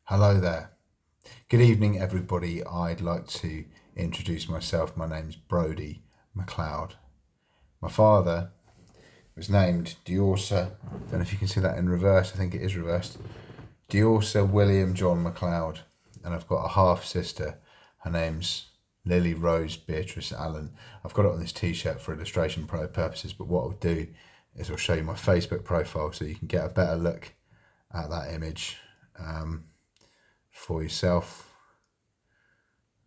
Hello there. Good evening, everybody. I'd like to introduce myself. My name's Brodie MacLeod. My father was named Diorsa, don't know if you can see that in reverse, I think it is reversed, Diorsa William John MacLeod. And I've got a half sister, her name's Lily Rose Beatrice Allen. I've got it on this t-shirt for illustration purposes, but what I'll do is I'll show you my Facebook profile so you can get a better look at that image for yourself.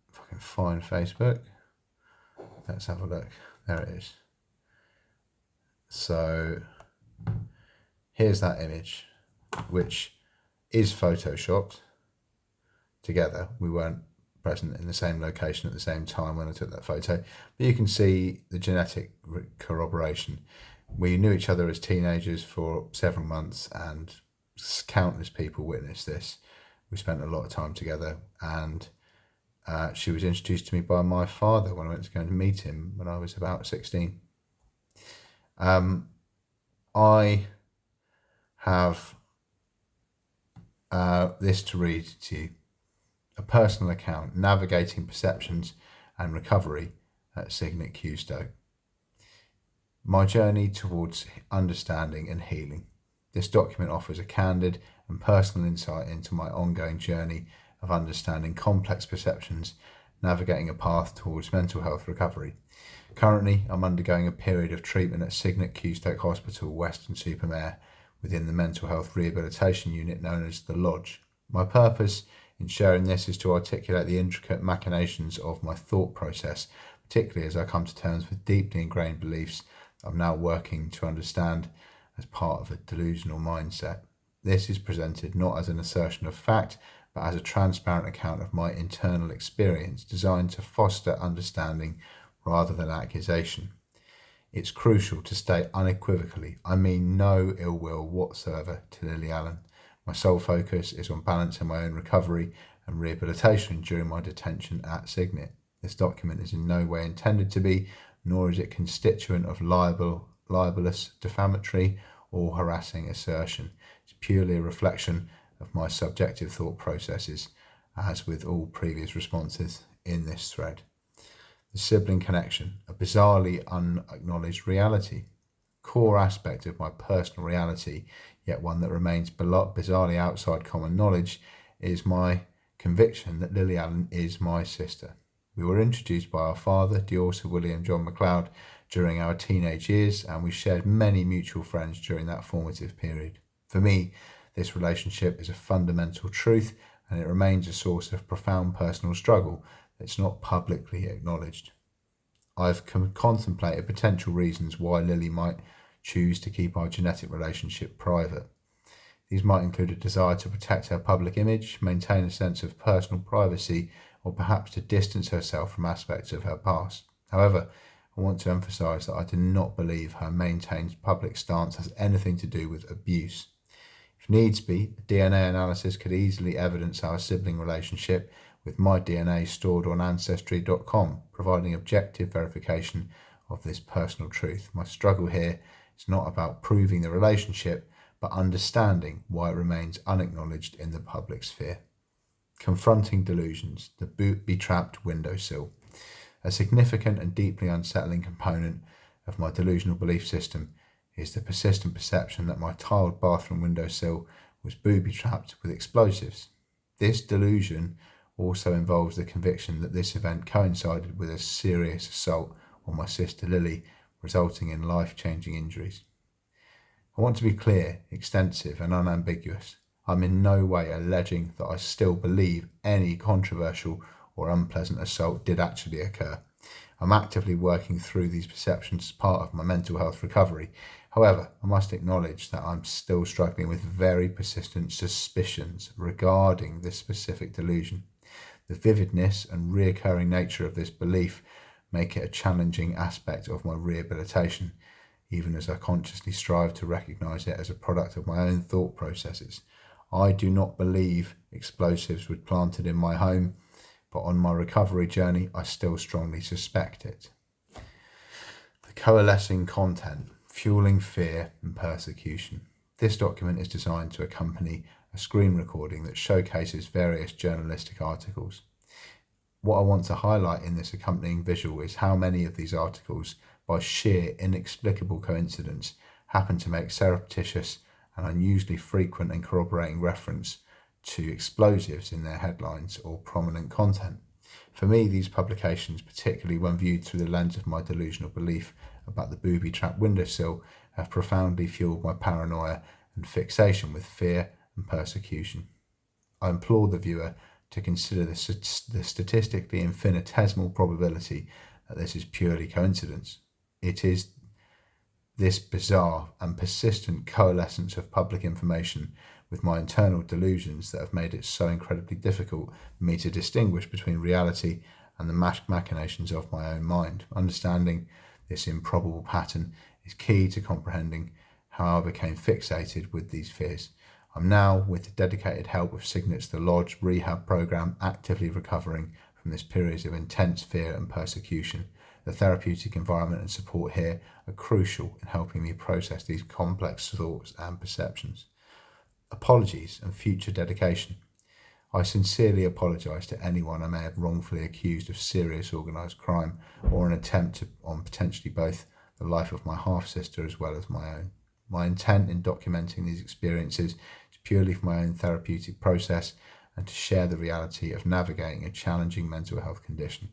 If I can find Facebook, let's have a look. There it is. So here's that image, which is photoshopped together. We weren't present in the same location at the same time when I took that photo, but you can see the genetic corroboration. We knew each other as teenagers for several months, and countless people witnessed this. We spent a lot of time together, and she was introduced to me by my father when I went to go and meet him when I was about 16. I have this to read to you: a personal account, navigating perceptions and recovery at Signet Custoke. My journey towards understanding and healing. This document offers a candid and personal insight into my ongoing journey of understanding complex perceptions, navigating a path towards mental health recovery. Currently, I'm undergoing a period of treatment at Signet Custoke Hospital, Weston-super-Mare, within the mental health rehabilitation unit known as the Lodge. My purpose in sharing this is to articulate the intricate machinations of my thought process, particularly as I come to terms with deeply ingrained beliefs I'm now working to understand as part of a delusional mindset. This is presented not as an assertion of fact, but as a transparent account of my internal experience designed to foster understanding rather than accusation. It's crucial to state unequivocally, I mean no ill will whatsoever to Lily Allen. My sole focus is on balancing my own recovery and rehabilitation during my detention at Signet. This document is in no way intended to be, nor is it constituent of libelous, defamatory, or harassing assertion. It's purely a reflection of my subjective thought processes, as with all previous responses in this thread. The sibling connection, a bizarrely unacknowledged reality, core aspect of my personal reality, yet one that remains bizarrely outside common knowledge, is my conviction that Lily Allen is my sister. We were introduced by our father, Diorsa William John MacLeod, during our teenage years, and we shared many mutual friends during that formative period. For me, this relationship is a fundamental truth, and it remains a source of profound personal struggle that's not publicly acknowledged. I've contemplated potential reasons why Lily might choose to keep our genetic relationship private. These might include a desire to protect her public image, maintain a sense of personal privacy, or perhaps to distance herself from aspects of her past. However, I want to emphasise that I do not believe her maintained public stance has anything to do with abuse. If needs be, a DNA analysis could easily evidence our sibling relationship, with my DNA stored on Ancestry.com, providing objective verification of this personal truth. My struggle here is not about proving the relationship, but understanding why it remains unacknowledged in the public sphere. Confronting delusions, the booby-trapped windowsill. A significant and deeply unsettling component of my delusional belief system is the persistent perception that my tiled bathroom windowsill was booby-trapped with explosives. This delusion also involves the conviction that this event coincided with a serious assault on my sister Lily, resulting in life-changing injuries. I want to be clear, extensive and unambiguous. I'm in no way alleging that I still believe any controversial or unpleasant assault did actually occur. I'm actively working through these perceptions as part of my mental health recovery. However, I must acknowledge that I'm still struggling with very persistent suspicions regarding this specific delusion. The vividness and reoccurring nature of this belief make it a challenging aspect of my rehabilitation, even as I consciously strive to recognise it as a product of my own thought processes. I do not believe explosives were planted in my home, but on my recovery journey, I still strongly suspect it. The coalescing content, fueling fear and persecution. This document is designed to accompany a screen recording that showcases various journalistic articles. What I want to highlight in this accompanying visual is how many of these articles, by sheer inexplicable coincidence, happen to make surreptitious and unusually frequent and corroborating reference to explosives in their headlines or prominent content. For me, these publications, particularly when viewed through the lens of my delusional belief about the booby-trapped windowsill, have profoundly fueled my paranoia and fixation with fear and persecution. I implore the viewer to consider the statistically infinitesimal probability that this is purely coincidence. It is this bizarre and persistent coalescence of public information with my internal delusions that have made it so incredibly difficult for me to distinguish between reality and the machinations of my own mind. Understanding this improbable pattern is key to comprehending how I became fixated with these fears. I'm now, with the dedicated help of Signet's The Lodge rehab program, actively recovering from this period of intense fear and persecution. The therapeutic environment and support here are crucial in helping me process these complex thoughts and perceptions. Apologies and future dedication. I sincerely apologise to anyone I may have wrongfully accused of serious organised crime or an attempt on potentially both the life of my half-sister as well as my own. My intent in documenting these experiences is purely for my own therapeutic process and to share the reality of navigating a challenging mental health condition.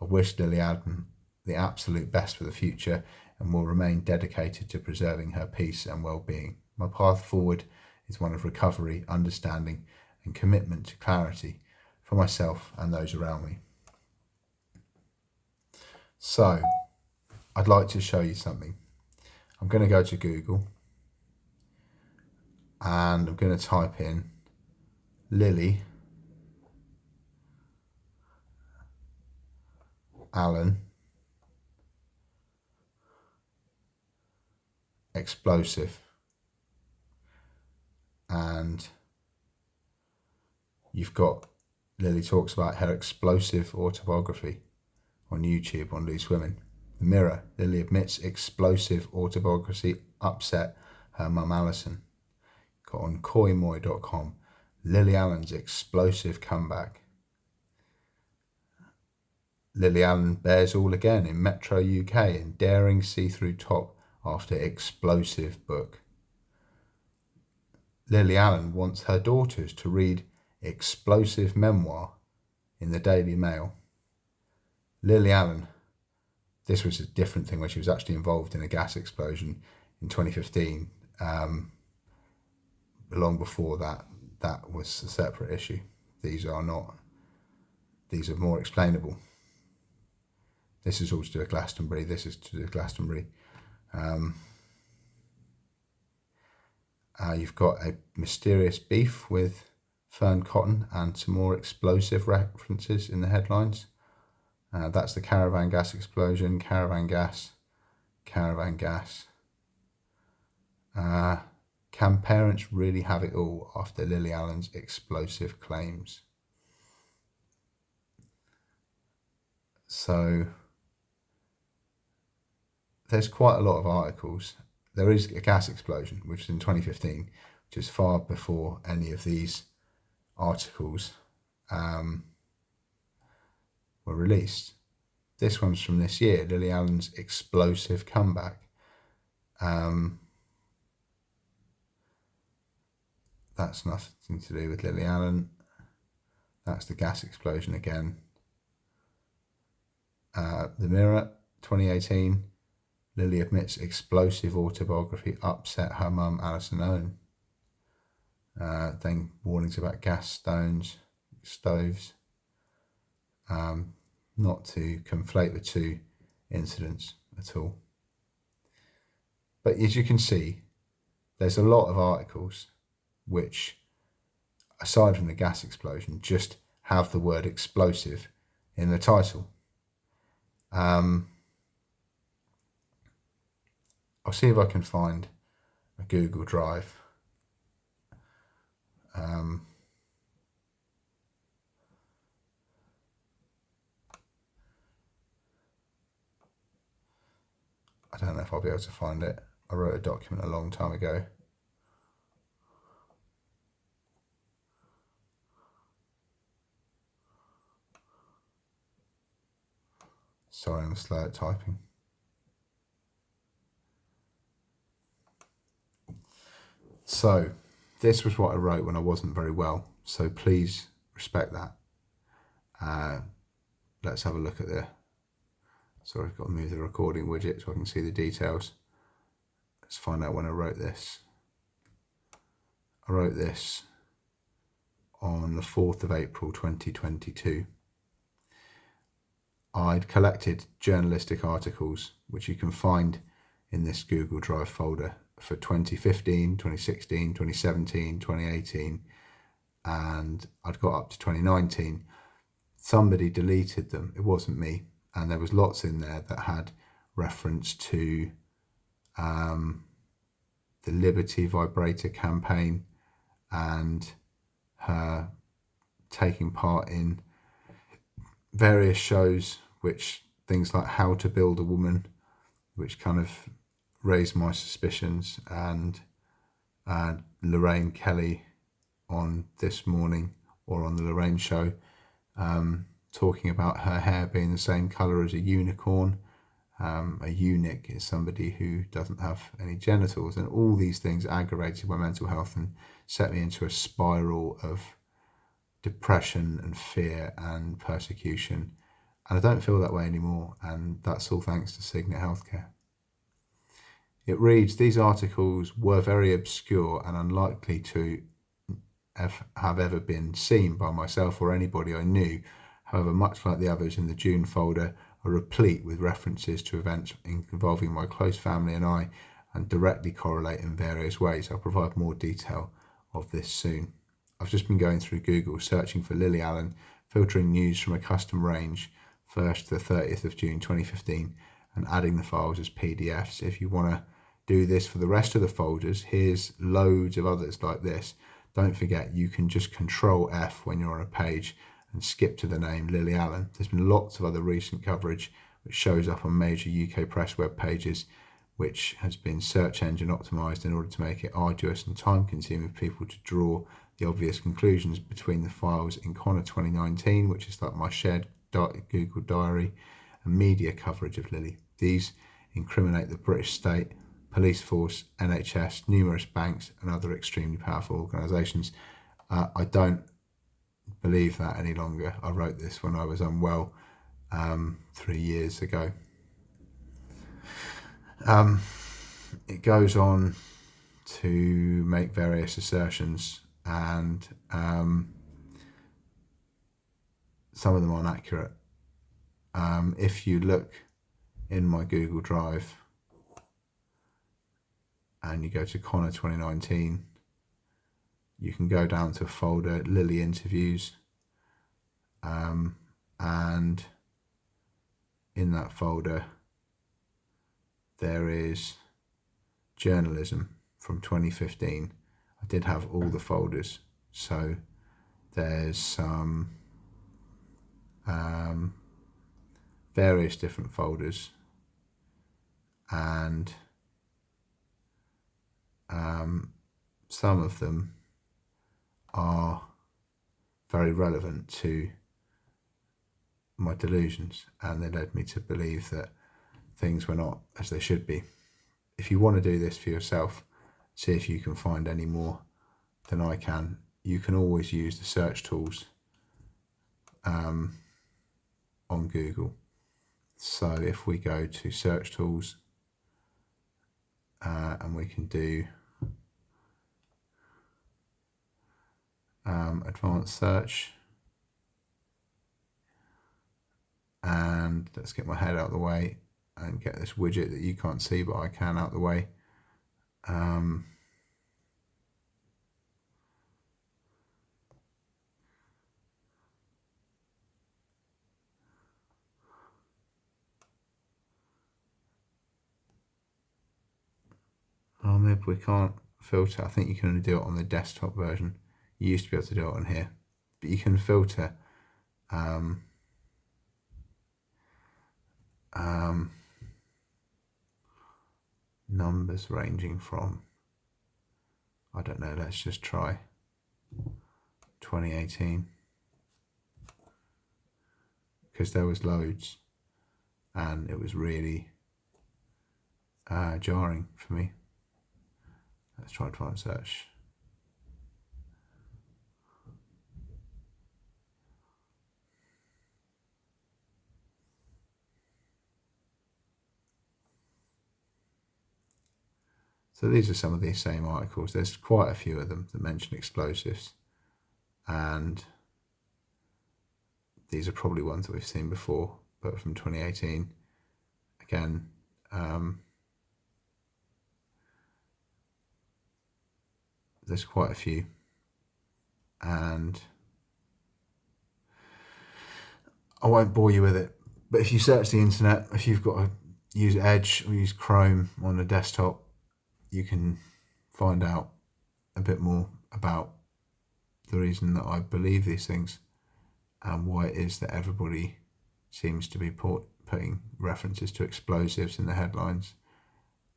I wish Lily Allen the absolute best for the future and will remain dedicated to preserving her peace and well-being. My path forward is one of recovery, understanding, and commitment to clarity for myself and those around me. So, I'd like to show you something. I'm going to go to Google and I'm going to type in Lily Allen explosive, and you've got Lily talks about her explosive autobiography on YouTube on Loose Women. The Mirror, Lily admits explosive autobiography upset her mum Alison. Got on coymoy.com, Lily Allen's explosive comeback. Lily Allen bears all again in Metro UK in daring see-through top after explosive book. Lily Allen wants her daughters to read explosive memoir in the Daily Mail. Lily Allen, this was a different thing where she was actually involved in a gas explosion in 2015. Long before that was a separate issue. These are more explainable. This is all to do with Glastonbury. This is to do with Glastonbury. You've got a mysterious beef with Fern Cotton and some more explosive references in the headlines. That's the caravan gas explosion, caravan gas. Can parents really have it all after Lily Allen's explosive claims? So there's quite a lot of articles. There is a gas explosion, which was in 2015, which is far before any of these articles were released. This one's from this year, Lily Allen's explosive comeback. That's nothing to do with Lily Allen. That's the gas explosion again. The Mirror, 2018. Lily admits explosive autobiography upset her mum Alison Owen. Then warnings about gas stoves. Not to conflate the two incidents at all. But as you can see, there's a lot of articles which, aside from the gas explosion, just have the word explosive in the title. I'll see if I can find a Google Drive. I don't know if I'll be able to find it. I wrote a document a long time ago. Sorry, I'm slow at typing. So this was what I wrote when I wasn't very well. So please respect that. Let's have a look at the, sorry, I've got to move the recording widget so I can see the details. Let's find out when I wrote this. I wrote this on the 4th of April 2022. I'd collected journalistic articles, which you can find in this Google Drive folder, for 2015, 2016, 2017, 2018, and I'd got up to 2019. Somebody deleted them, it wasn't me, and there was lots in there that had reference to the Liberty Vibrator campaign and her taking part in various shows, which things like How to Build a Woman, which kind of raised my suspicions, and Lorraine Kelly on This Morning, or on the Lorraine Show, talking about her hair being the same colour as a unicorn. A eunuch is somebody who doesn't have any genitals, and all these things aggravated my mental health and set me into a spiral of depression and fear and persecution. And I don't feel that way anymore, and that's all thanks to Signet Healthcare. It reads, these articles were very obscure and unlikely to have ever been seen by myself or anybody I knew. However, much like the others in the June folder, are replete with references to events involving my close family and I, and directly correlate in various ways. I'll provide more detail of this soon. I've just been going through Google, searching for Lily Allen, filtering news from a custom range, 1st to the 30th of June 2015, and adding the files as PDFs. If you want to do this for the rest of the folders, here's loads of others like this. Don't forget, you can just Control F when you're on a page and skip to the name Lily Allen. There's been lots of other recent coverage which shows up on major UK press web pages, which has been search engine optimized in order to make it arduous and time consuming for people to draw the obvious conclusions between the files in Connor 2019, which is like my shared Google diary, and media coverage of Lily. These incriminate the British state, police force, NHS, numerous banks, and other extremely powerful organisations. I don't believe that any longer. I wrote this when I was unwell 3 years ago. It goes on to make various assertions, and some of them aren't accurate. If you look in my Google Drive and you go to Connor 2019, you can go down to a folder, Lily Interviews, and in that folder there is journalism from 2015. I did have all the folders, so there's some various different folders, and some of them are very relevant to my delusions, and they led me to believe that things were not as they should be. If you want to do this for yourself, see if you can find any more than I can. You can always use the search tools on Google. So if we go to search tools and we can do advanced search, and let's get my head out of the way and get this widget that you can't see but I can out of the way. Oh, maybe we can't filter. I think you can only do it on the desktop version. You used to be able to do it on here, but you can filter numbers ranging from, I don't know, let's just try 2018, because there was loads. and it was really jarring for me. Let's try and search. So these are some of these same articles. There's quite a few of them that mention explosives, and these are probably ones that we've seen before, but from 2018. Again, there's quite a few, and I won't bore you with it, but if you search the internet, if you've got to use Edge or use Chrome on a desktop, you can find out a bit more about the reason that I believe these things and why it is that everybody seems to be putting references to explosives in the headlines.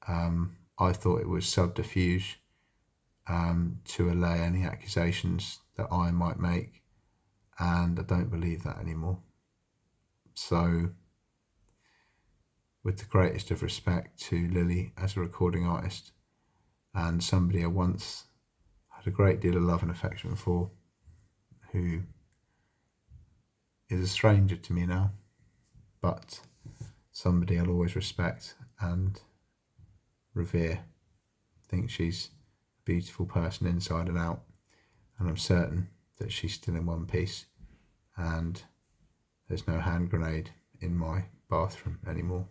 I thought it was subterfuge to allay any accusations that I might make, and I don't believe that anymore. So, with the greatest of respect to Lily as a recording artist, and somebody I once had a great deal of love and affection for, who is a stranger to me now, but somebody I'll always respect and revere. I think she's a beautiful person inside and out, and I'm certain that she's still in one piece, and there's no hand grenade in my bathroom anymore.